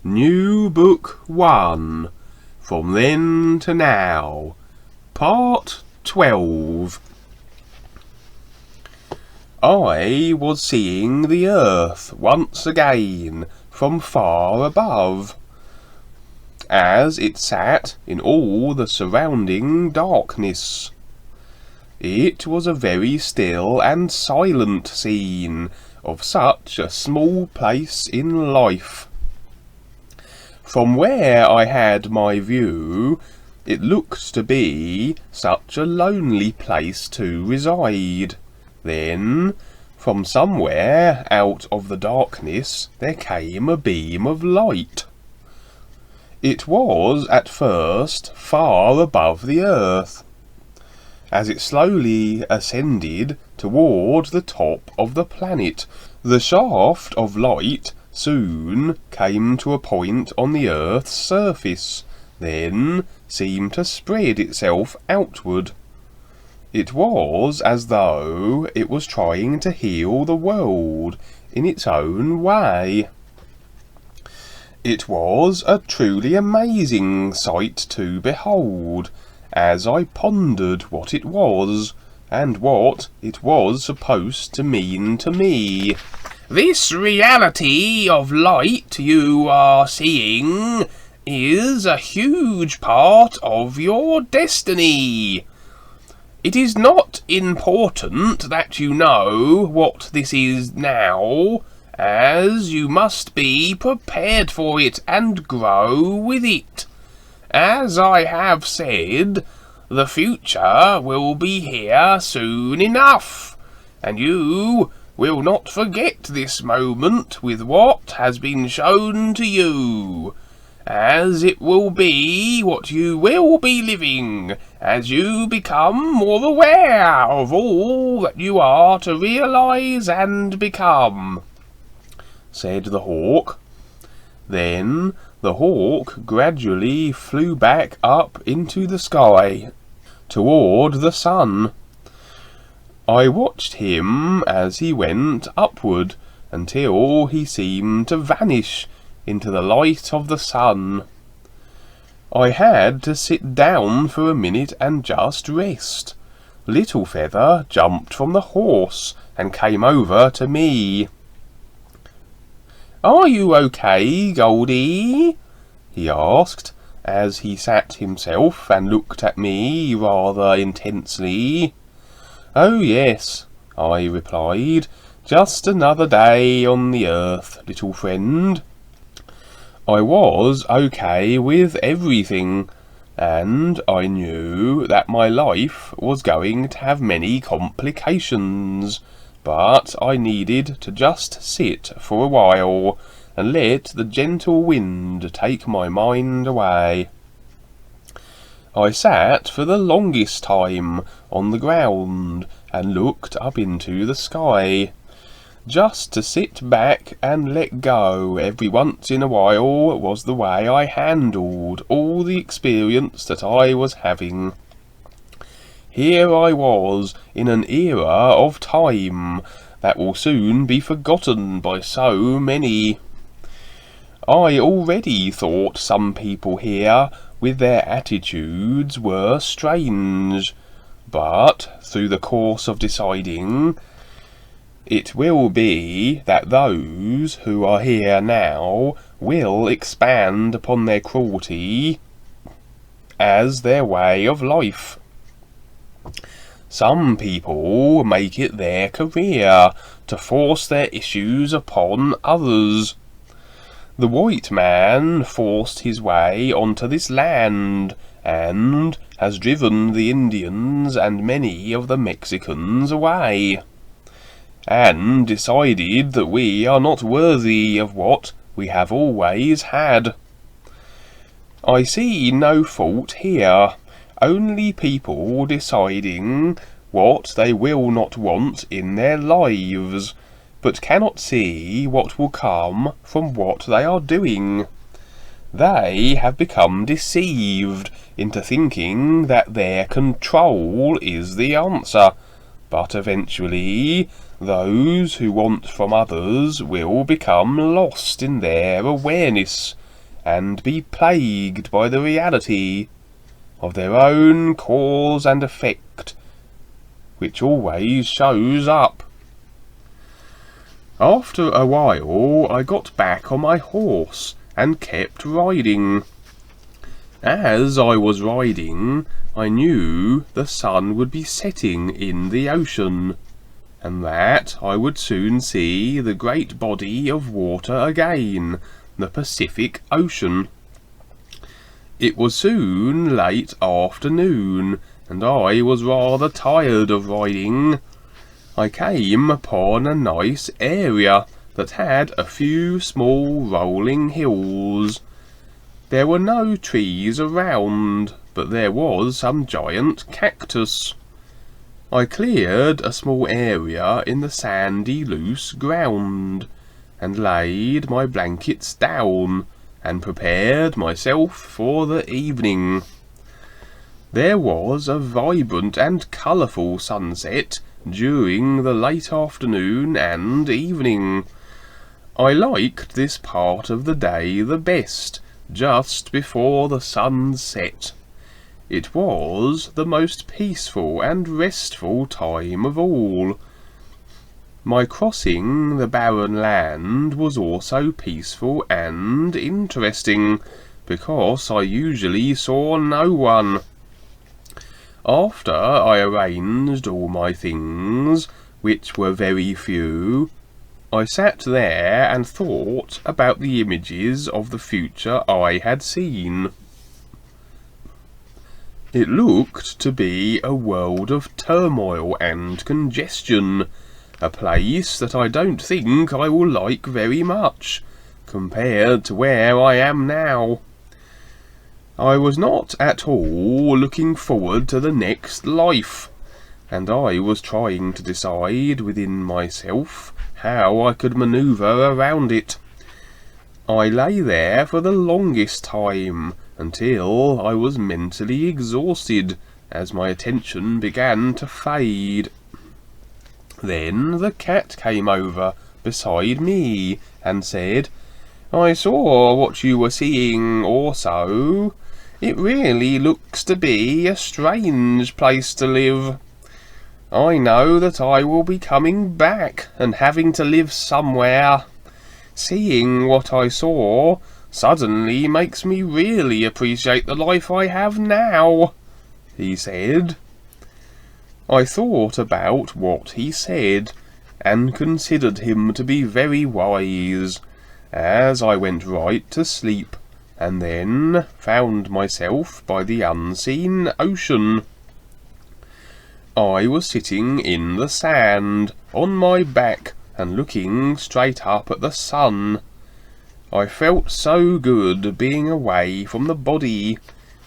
Nubook 1, From Then to Now, Part 12. I was seeing the earth once again from far above, as it sat in all the surrounding darkness. It was a very still and silent scene of such a small place in life. From where I had my view, it looked to be such a lonely place to reside. Then, from somewhere out of the darkness, there came a beam of light. It was at first far above the earth. As it slowly ascended toward the top of the planet, the shaft of light soon came to a point on the earth's surface, then seemed to spread itself outward. It was as though it was trying to heal the world in its own way. It was a truly amazing sight to behold, as I pondered what it was, and what it was supposed to mean to me. This reality of light you are seeing is a huge part of your destiny. It is not important that you know what this is now, as you must be prepared for it and grow with it. As I have said, the future will be here soon enough, and you will not forget this moment with what has been shown to you, as it will be what you will be living as you become more aware of all that you are to realize and become," said the hawk. Then the hawk gradually flew back up into the sky, toward the sun. I watched him as he went upward until he seemed to vanish into the light of the sun. I had to sit down for a minute and just rest. Little Feather jumped from the horse and came over to me. "Are you okay, Goldie?" he asked, as he sat himself and looked at me rather intensely. "Oh yes," I replied, "just another day on the earth, little friend." I was okay with everything, and I knew that my life was going to have many complications, but I needed to just sit for a while and let the gentle wind take my mind away. I sat for the longest time on the ground and looked up into the sky, just to sit back and let go every once in a while was the way I handled all the experience that I was having. Here I was in an era of time that will soon be forgotten by so many. I already thought some people here with their attitudes were strange, but through the course of deciding, it will be that those who are here now will expand upon their cruelty as their way of life. Some people make it their career to force their issues upon others. The white man forced his way onto this land, and has driven the Indians and many of the Mexicans away, and decided that we are not worthy of what we have always had. I see no fault here, only people deciding what they will not want in their lives, but cannot see what will come from what they are doing. They have become deceived into thinking that their control is the answer, but eventually those who want from others will become lost in their awareness, and be plagued by the reality of their own cause and effect, which always shows up. After a while I got back on my horse and kept riding. As I was riding, I knew the sun would be setting in the ocean, and that I would soon see the great body of water again, the Pacific Ocean. It was soon late afternoon, and I was rather tired of riding. I came upon a nice area that had a few small rolling hills. There were no trees around, but there was some giant cactus. I cleared a small area in the sandy loose ground, and laid my blankets down, and prepared myself for the evening. There was a vibrant and colourful sunset during the late afternoon and evening. I liked this part of the day the best, just before the sun set. It was the most peaceful and restful time of all. My crossing the barren land was also peaceful and interesting, because I usually saw no one. After I arranged all my things, which were very few, I sat there and thought about the images of the future I had seen. It looked to be a world of turmoil and congestion, a place that I don't think I will like very much, compared to where I am now. I was not at all looking forward to the next life, and I was trying to decide within myself how I could manoeuvre around it. I lay there for the longest time, until I was mentally exhausted, as my attention began to fade. Then the cat came over beside me and said, "I saw what you were seeing also. It really looks to be a strange place to live. I know that I will be coming back and having to live somewhere. Seeing what I saw suddenly makes me really appreciate the life I have now," he said. I thought about what he said, and considered him to be very wise, as I went right to sleep, and then found myself by the unseen ocean. I was sitting in the sand, on my back, and looking straight up at the sun. I felt so good being away from the body.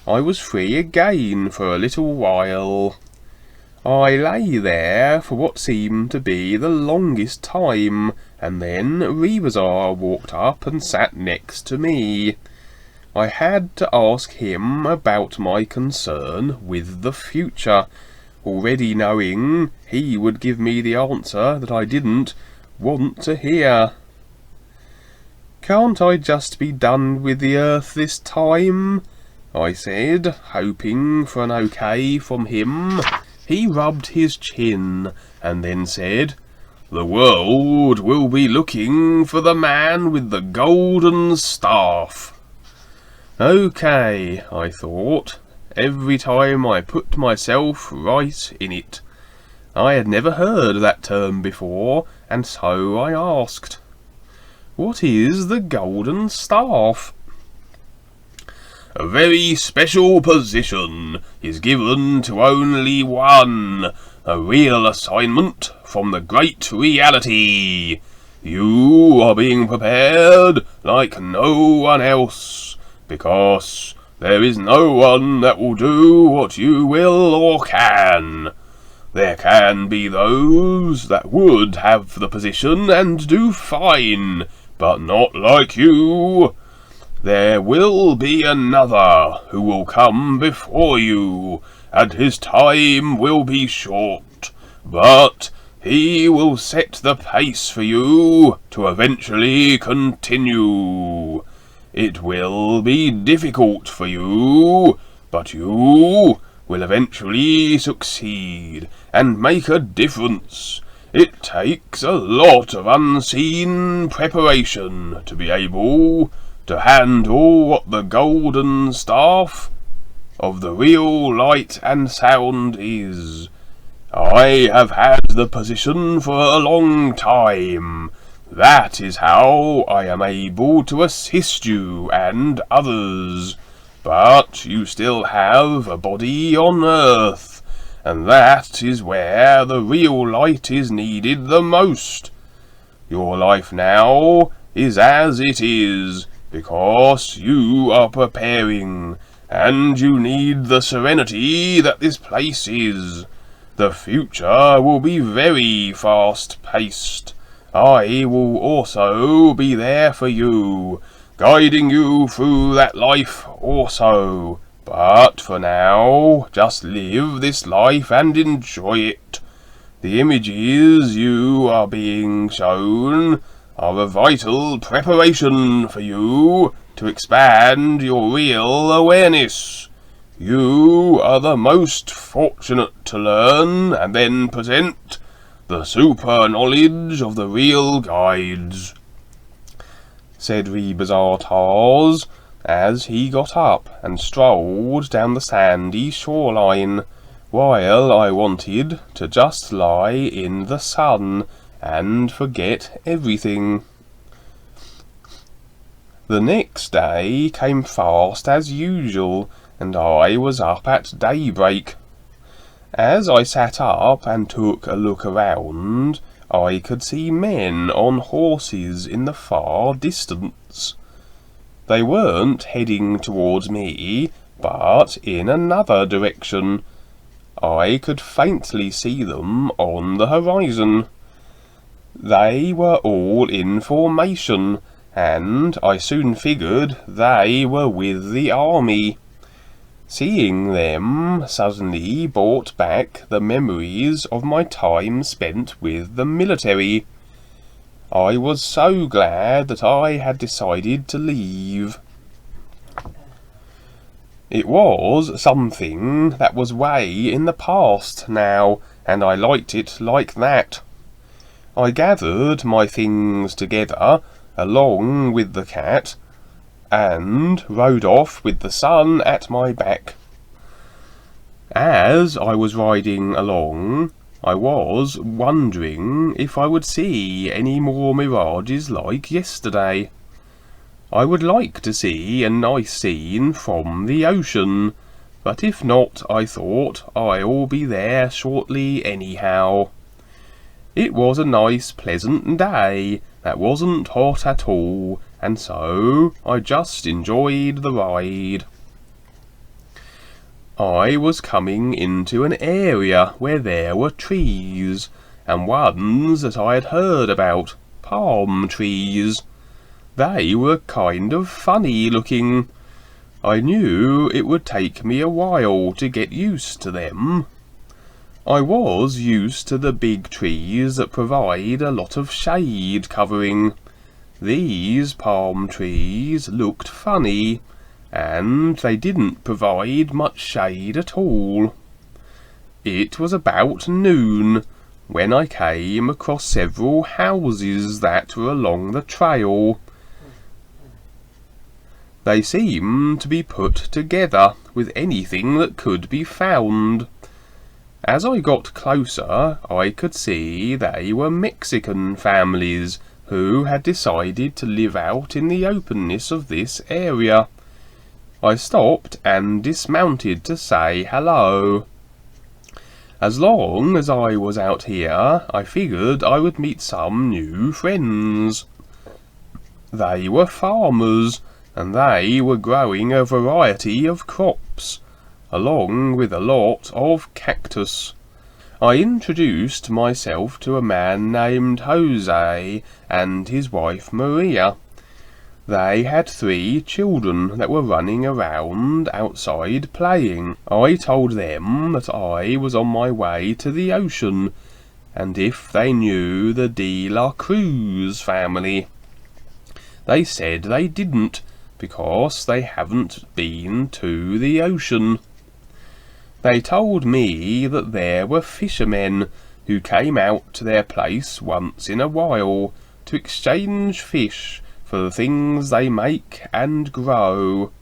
I was free again for a little while. I lay there for what seemed to be the longest time, and then Rebazar walked up and sat next to me. I had to ask him about my concern with the future, already knowing he would give me the answer that I didn't want to hear. "Can't I just be done with the earth this time?" I said, hoping for an okay from him. He rubbed his chin, and then said, "The world will be looking for the man with the golden staff." Okay, I thought, every time I put myself right in it. I had never heard that term before, and so I asked, "What is the golden staff?" "A very special position is given to only one, a real assignment from the great reality. You are being prepared like no one else, because there is no one that will do what you will or can. There can be those that would have the position and do fine, but not like you. There will be another who will come before you, and his time will be short, but he will set the pace for you to eventually continue. It will be difficult for you, but you will eventually succeed and make a difference. It takes a lot of unseen preparation to be able to handle what the golden staff of the real light and sound is. I have had the position for a long time. That is how I am able to assist you and others. But you still have a body on Earth, and that is where the real light is needed the most. Your life now is as it is, because you are preparing, and you need the serenity that this place is. The future will be very fast-paced. I will also be there for you, guiding you through that life also. But for now, just live this life and enjoy it. The images you are being shown are a vital preparation for you to expand your real awareness. You are the most fortunate to learn and then present the super knowledge of the real guides, said Rebazar as he got up and strolled down the sandy shoreline, while I wanted to just lie in the sun and forget everything. The next day came fast as usual, and I was up at daybreak. As I sat up and took a look around, I could see men on horses in the far distance. They weren't heading towards me, but in another direction. I could faintly see them on the horizon. They were all in formation, and I soon figured they were with the army. Seeing them suddenly brought back the memories of my time spent with the military. I was so glad that I had decided to leave. It was something that was way in the past now, and I liked it like that. I gathered my things together, along with the cat, and rode off with the sun at my back. As I was riding along, I was wondering if I would see any more mirages like yesterday. I would like to see a nice scene from the ocean, but if not, I thought I'll be there shortly anyhow. It was a nice pleasant day that wasn't hot at all, and so I just enjoyed the ride. I was coming into an area where there were trees, and ones that I had heard about, palm trees. They were kind of funny looking. I knew it would take me a while to get used to them. I was used to the big trees that provide a lot of shade covering. These palm trees looked funny, and they didn't provide much shade at all. It was about noon when I came across several houses that were along the trail. They seemed to be put together with anything that could be found. As I got closer, I could see they were Mexican families who had decided to live out in the openness of this area. I stopped and dismounted to say hello. As long as I was out here, I figured I would meet some new friends. They were farmers, and they were growing a variety of crops, along with a lot of cactus. I introduced myself to a man named Jose and his wife Maria. They had 3 children that were running around outside playing. I told them that I was on my way to the ocean, and if they knew the De La Cruz family. They said they didn't, because they haven't been to the ocean. They told me that there were fishermen who came out to their place once in a while to exchange fish for the things they make and grow.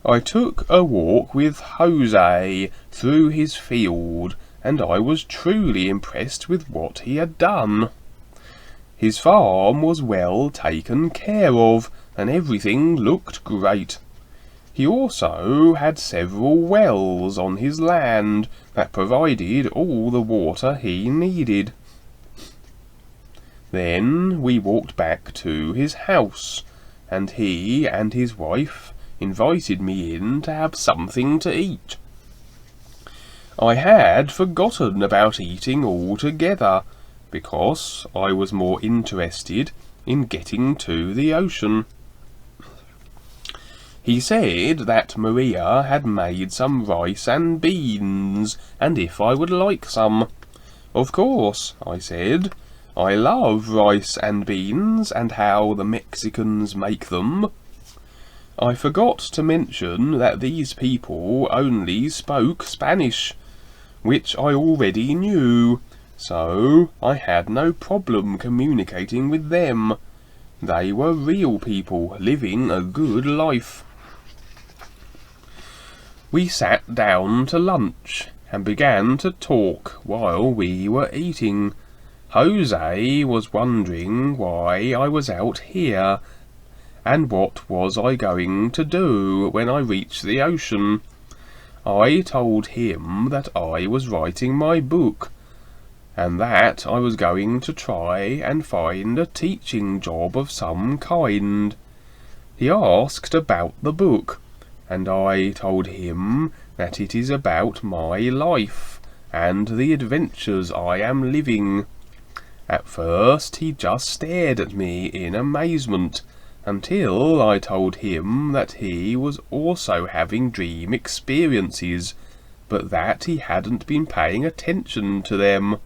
I took a walk with Jose through his field, and I was truly impressed with what he had done. His farm was well taken care of, and everything looked great. He also had several wells on his land that provided all the water he needed. Then we walked back to his house, and he and his wife invited me in to have something to eat. I had forgotten about eating altogether, because I was more interested in getting to the ocean. He said that Maria had made some rice and beans, and if I would like some. Of course, I said. I love rice and beans, and how the Mexicans make them. I forgot to mention that these people only spoke Spanish, which I already knew, so I had no problem communicating with them. They were real people living a good life. We sat down to lunch and began to talk while we were eating. Jose was wondering why I was out here, and what was I going to do when I reached the ocean. I told him that I was writing my book, and that I was going to try and find a teaching job of some kind. He asked about the book, and I told him that it is about my life and the adventures I am living. At first he just stared at me in amazement, until I told him that he was also having dream experiences, but that he hadn't been paying attention to them.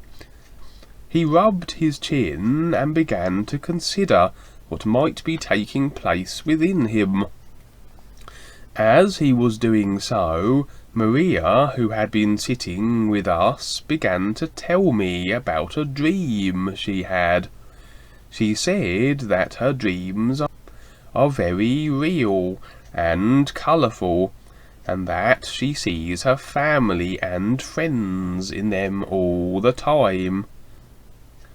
He rubbed his chin and began to consider what might be taking place within him. As he was doing so, Maria, who had been sitting with us, began to tell me about a dream she had. She said that her dreams are very real and colourful, and that she sees her family and friends in them all the time.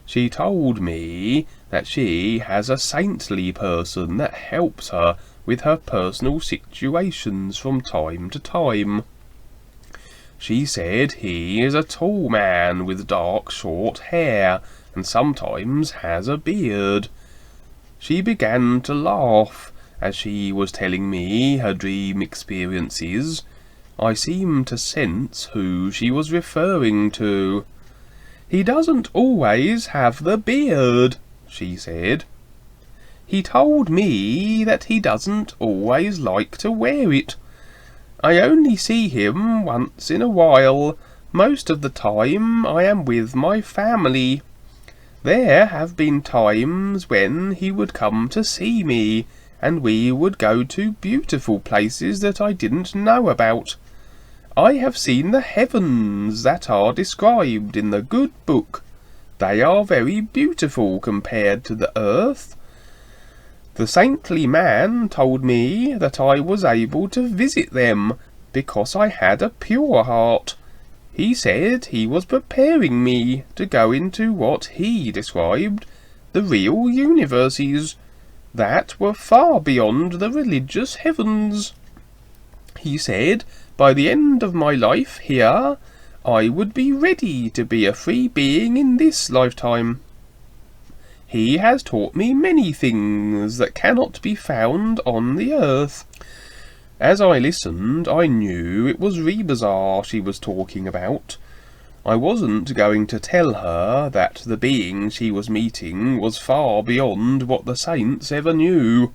She told me that she has a saintly person that helps her with her personal situations from time to time. She said he is a tall man with dark short hair, and sometimes has a beard. She began to laugh as she was telling me her dream experiences. I seemed to sense who she was referring to. "He doesn't always have the beard," she said. "He told me that he doesn't always like to wear it. I only see him once in a while. Most of the time I am with my family. There have been times when he would come to see me, and we would go to beautiful places that I didn't know about. I have seen the heavens that are described in the good book. They are very beautiful compared to the earth. The saintly man told me that I was able to visit them because I had a pure heart. He said he was preparing me to go into what he described the real universes that were far beyond the religious heavens. He said by the end of my life here, I would be ready to be a free being in this lifetime. He has taught me many things that cannot be found on the earth." As I listened, I knew it was Rebazar she was talking about. I wasn't going to tell her that the being she was meeting was far beyond what the saints ever knew.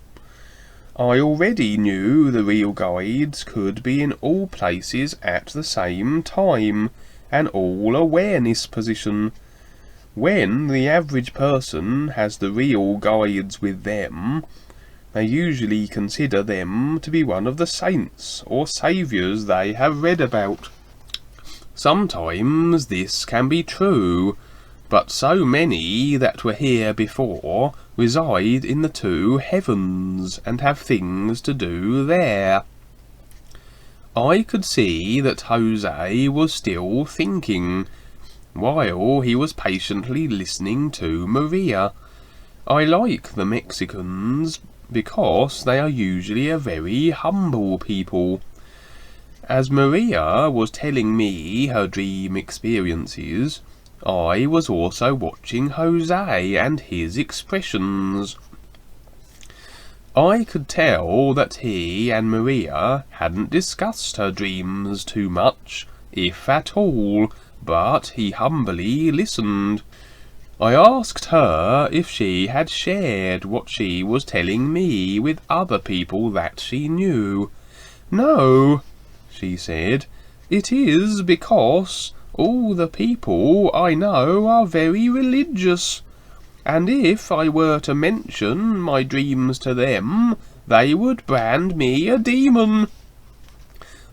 I already knew the real guides could be in all places at the same time, an all-awareness position. When the average person has the real guides with them, They usually consider them to be one of the saints or saviours they have read about. Sometimes this can be true, but so many that were here before reside in the two heavens and have things to do there. I could see that Jose was still thinking, while he was patiently listening to Maria. I like the Mexicans because they are usually a very humble people. As Maria was telling me her dream experiences, I was also watching Jose and his expressions. I could tell that he and Maria hadn't discussed her dreams too much, if at all, but he humbly listened. I asked her if she had shared what she was telling me with other people that she knew. No, she said, it is because all the people I know are very religious, and if I were to mention my dreams to them, they would brand me a demon.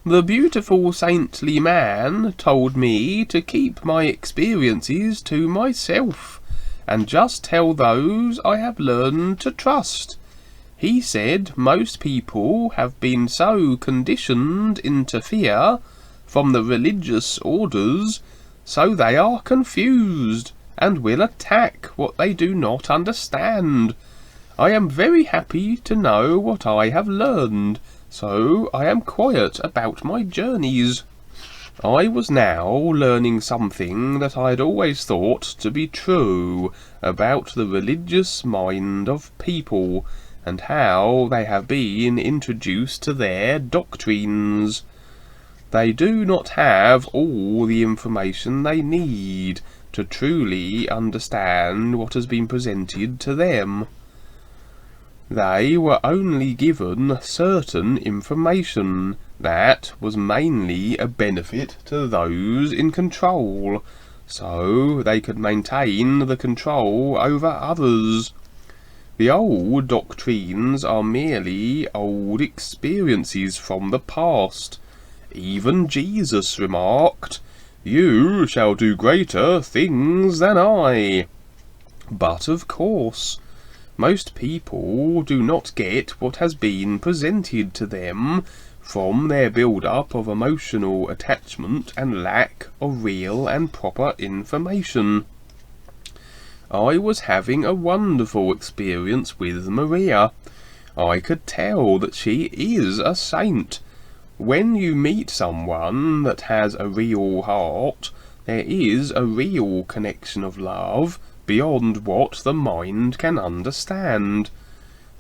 The beautiful saintly man told me to keep my experiences to myself, and just tell those I have learned to trust. He said most people have been so conditioned into fear from the religious orders, so they are confused, and will attack what they do not understand. I am very happy to know what I have learned, so I am quiet about my journeys. I was now learning something that I had always thought to be true about the religious mind of people, and how they have been introduced to their doctrines. They do not have all the information they need to truly understand what has been presented to them. They were only given certain information that was mainly a benefit to those in control, so they could maintain the control over others. The old doctrines are merely old experiences from the past. Even Jesus remarked, "You shall do greater things than I." But of course, most people do not get what has been presented to them from their build-up of emotional attachment and lack of real and proper information. I was having a wonderful experience with Maria. I could tell that she is a saint. When you meet someone that has a real heart, there is a real connection of love beyond what the mind can understand.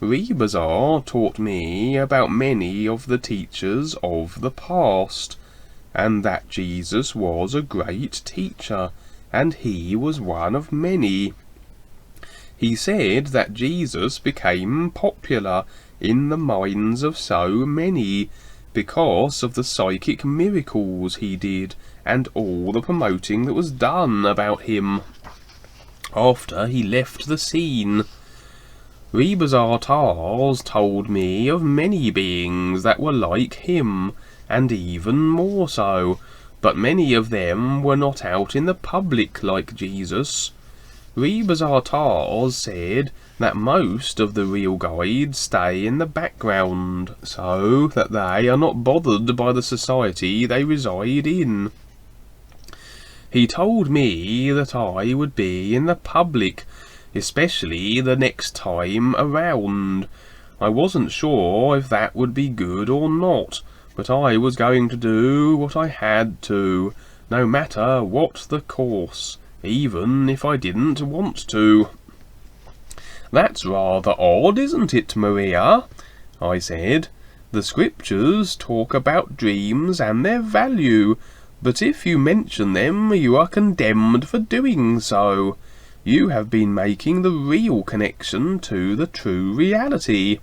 Rebazar taught me about many of the teachers of the past, and that Jesus was a great teacher, and he was one of many. He said that Jesus became popular in the minds of so many because of the psychic miracles he did and all the promoting that was done about him after he left the scene. Rebazar Tars told me of many beings that were like him, and even more so, but many of them were not out in the public like Jesus. Rebazar Tars said that most of the real guides stay in the background, so that they are not bothered by the society they reside in. He told me that I would be in the public, especially the next time around. I wasn't sure if that would be good or not, but I was going to do what I had to, no matter what the course, even if I didn't want to. "That's rather odd, isn't it, Maria?" I said. "The scriptures talk about dreams and their value, but if you mention them, you are condemned for doing so. You have been making the real connection to the true reality.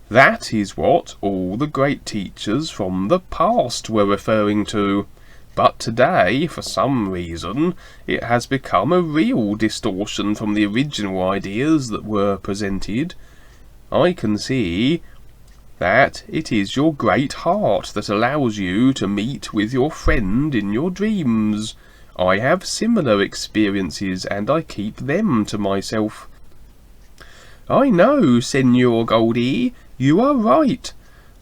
That is what all the great teachers from the past were referring to. But today, for some reason, it has become a real distortion from the original ideas that were presented. I can see that it is your great heart that allows you to meet with your friend in your dreams. I have similar experiences, and I keep them to myself." "I know, Senor Goldie, you are right.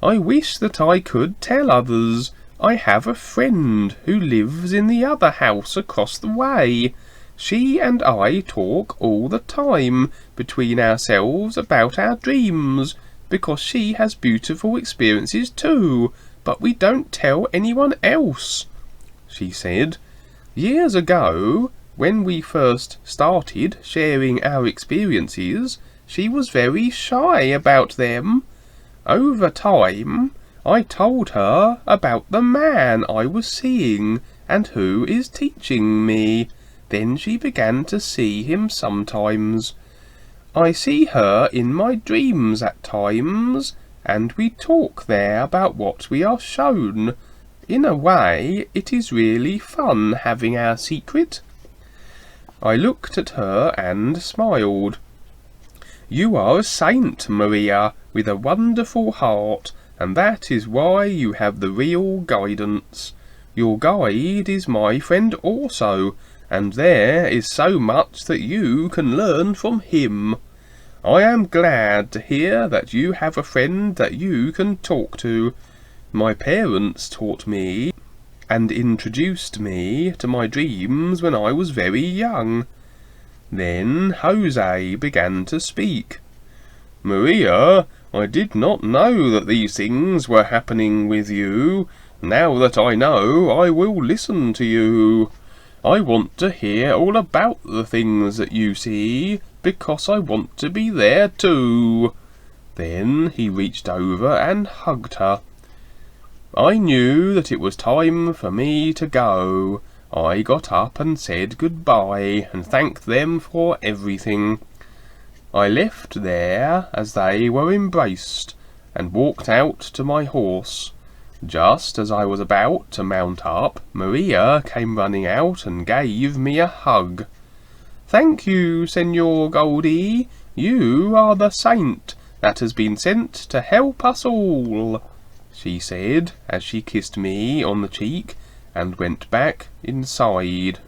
I wish that I could tell others. I have a friend who lives in the other house across the way. She and I talk all the time between ourselves about our dreams, because she has beautiful experiences too, but we don't tell anyone else," she said. "Years ago, when we first started sharing our experiences, she was very shy about them. Over time, I told her about the man I was seeing and who is teaching me. Then she began to see him sometimes. I see her in my dreams at times, and we talk there about what we are shown. In a way, it is really fun having our secret." I looked at her and smiled. "You are a saint, Maria, with a wonderful heart, and that is why you have the real guidance. Your guide is my friend also, and there is so much that you can learn from him. I am glad to hear that you have a friend that you can talk to. My parents taught me and introduced me to my dreams when I was very young." Then Jose began to speak. "Maria, I did not know that these things were happening with you. Now that I know, I will listen to you. I want to hear all about the things that you see, because I want to be there too." Then he reached over and hugged her. I knew that it was time for me to go. I got up and said goodbye and thanked them for everything. I left there as they were embraced and walked out to my horse. Just as I was about to mount up, Maria came running out and gave me a hug. "Thank you, Senor Goldie. You are the saint that has been sent to help us all," she said as she kissed me on the cheek and went back inside.